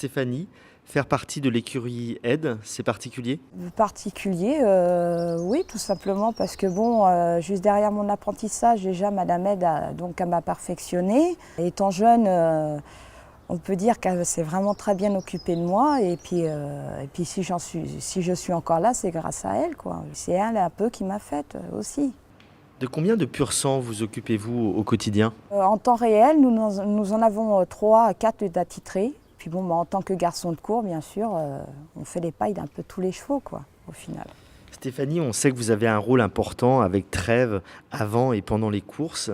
Stéphanie, faire partie de l'écurie aide, c'est particulier? Particulier, oui, tout simplement parce que bon, juste derrière mon apprentissage, déjà Madame Aide elle m'a perfectionné. Étant jeune, on peut dire qu'elle s'est vraiment très bien occupée de moi et puis si je suis encore là, c'est grâce à elle, quoi. C'est elle un peu qui m'a faite aussi. De combien de pur sang vous occupez-vous au quotidien? En temps réel, nous en avons 3 à 4 d'attitrés. Puis bon, en tant que garçon de cour, bien sûr, on fait les pailles d'un peu tous les chevaux, quoi, au final. Stéphanie, on sait que vous avez un rôle important avec Trèves avant et pendant les courses.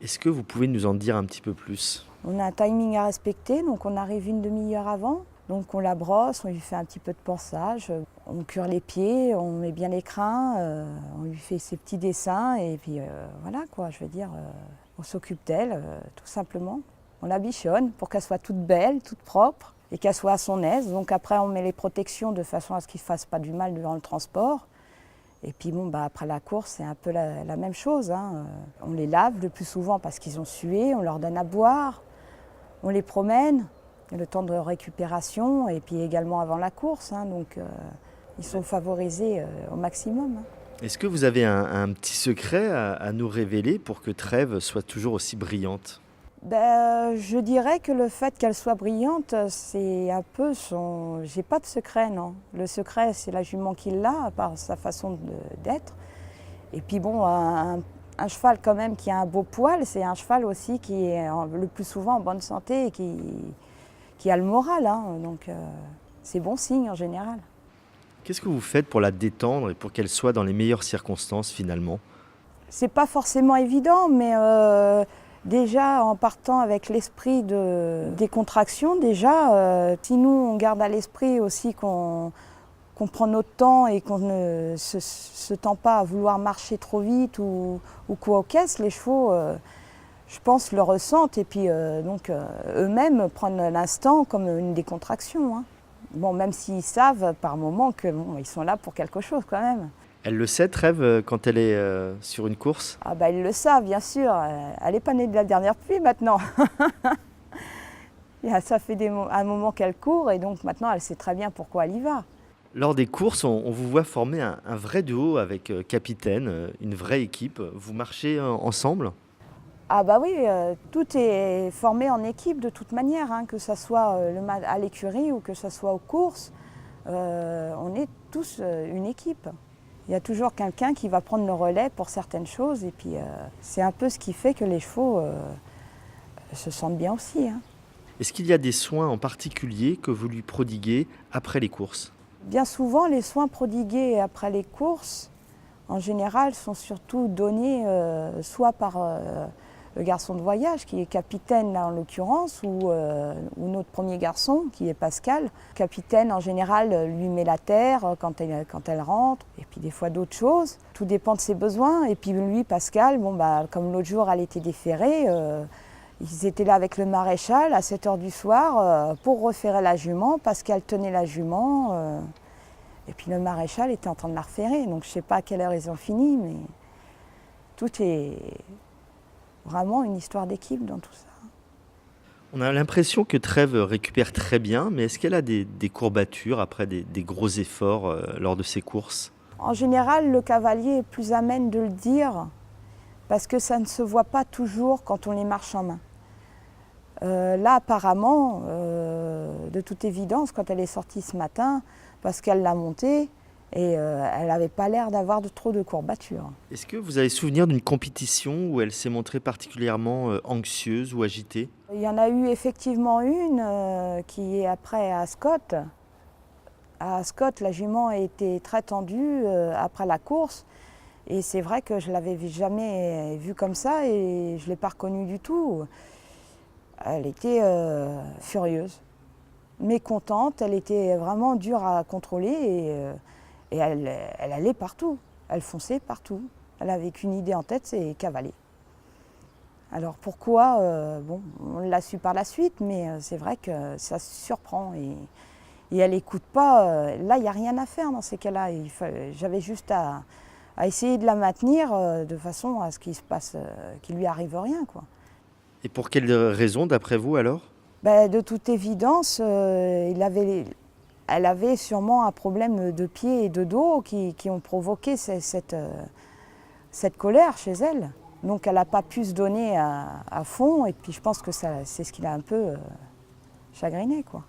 Est-ce que vous pouvez nous en dire un petit peu plus? On a un timing à respecter, donc on arrive une demi-heure avant. Donc on la brosse, on lui fait un petit peu de pansage, on cure les pieds, on met bien les crins, on lui fait ses petits dessins et puis voilà quoi, je veux dire, on s'occupe d'elle tout simplement. On la bichonne pour qu'elle soit toute belle, toute propre et qu'elle soit à son aise. Donc après on met les protections de façon à ce qu'il ne fasse pas du mal durant le transport. Et puis bon, après la course, c'est un peu la même chose, hein. On les lave le plus souvent parce qu'ils ont sué, on leur donne à boire, on les promène, le temps de récupération et puis également avant la course, hein. Donc ils sont favorisés au maximum, hein. Est-ce que vous avez un petit secret à nous révéler pour que Trèves soit toujours aussi brillante? Je dirais que le fait qu'elle soit brillante, c'est un peu son... J'ai pas de secret, non. Le secret, c'est la jument qui l'a, par sa façon d'être. Et puis bon, un cheval quand même qui a un beau poil, c'est un cheval aussi qui est le plus souvent en bonne santé et qui a le moral, hein. Donc c'est bon signe en général. Qu'est-ce que vous faites pour la détendre et pour qu'elle soit dans les meilleures circonstances finalement? C'est pas forcément évident, mais déjà en partant avec l'esprit des contractions, déjà, si nous on garde à l'esprit aussi qu'on prend notre temps et qu'on ne se tend pas à vouloir marcher trop vite ou quoi aux caisses, les chevaux, je pense, le ressentent et puis eux-mêmes prennent l'instant comme une décontraction, hein. Bon, même s'ils savent par moments que bon, ils sont là pour quelque chose quand même. Elle le sait, Trèves, quand elle est sur une course? Ah bah ils le savent, bien sûr. Elle n'est pas née de la dernière pluie maintenant. Ça fait un moment qu'elle court et donc maintenant elle sait très bien pourquoi elle y va. Lors des courses, on vous voit former un vrai duo avec Capitaine, une vraie équipe. Vous marchez ensemble? Ah bah oui, tout est formé en équipe de toute manière, hein, que ce soit à l'écurie ou que ce soit aux courses. On est tous une équipe. Il y a toujours quelqu'un qui va prendre le relais pour certaines choses et puis c'est un peu ce qui fait que les chevaux se sentent bien aussi, hein. Est-ce qu'il y a des soins en particulier que vous lui prodiguez après les courses? Bien souvent, les soins prodigués après les courses, en général, sont surtout donnés soit par le garçon de voyage, qui est capitaine là en l'occurrence, ou notre premier garçon, qui est Pascal. Capitaine, en général, lui met la terre quand elle rentre, et puis des fois d'autres choses. Tout dépend de ses besoins. Et puis lui, Pascal, comme l'autre jour, elle était déférée, ils étaient là avec le maréchal à 7 h du soir pour referrer la jument. Pascal tenait la jument. Et puis le maréchal était en train de la referrer. Donc je ne sais pas à quelle heure ils ont fini, mais tout est vraiment une histoire d'équipe dans tout ça. On a l'impression que Trèves récupère très bien, mais est-ce qu'elle a des courbatures après des gros efforts lors de ses courses? En général, le cavalier est plus amène de le dire parce que ça ne se voit pas toujours quand on les marche en main. Là, apparemment, de toute évidence, quand elle est sortie ce matin, parce qu'elle l'a montée, et elle n'avait pas l'air d'avoir trop de courbatures. Est-ce que vous avez souvenir d'une compétition où elle s'est montrée particulièrement anxieuse ou agitée? Il y en a eu effectivement une qui est après à Ascot. À Ascot, la jument a été très tendue après la course. Et c'est vrai que je ne l'avais jamais vue comme ça et je ne l'ai pas reconnue du tout. Elle était furieuse, mécontente, elle était vraiment dure à contrôler et elle allait partout, elle fonçait partout. Elle avait qu'une idée en tête, c'est cavaler. Alors pourquoi on l'a su par la suite, mais c'est vrai que ça surprend et elle n'écoute pas. Là, il n'y a rien à faire dans ces cas-là. J'avais juste à essayer de la maintenir de façon à ce qu'il lui arrive rien, quoi. Et pour quelle raison, d'après vous alors? Ben, de toute évidence, elle avait sûrement un problème de pied et de dos qui ont provoqué cette colère chez elle. Donc elle n'a pas pu se donner à fond et puis je pense que c'est ce qui l'a un peu chagrinée, quoi.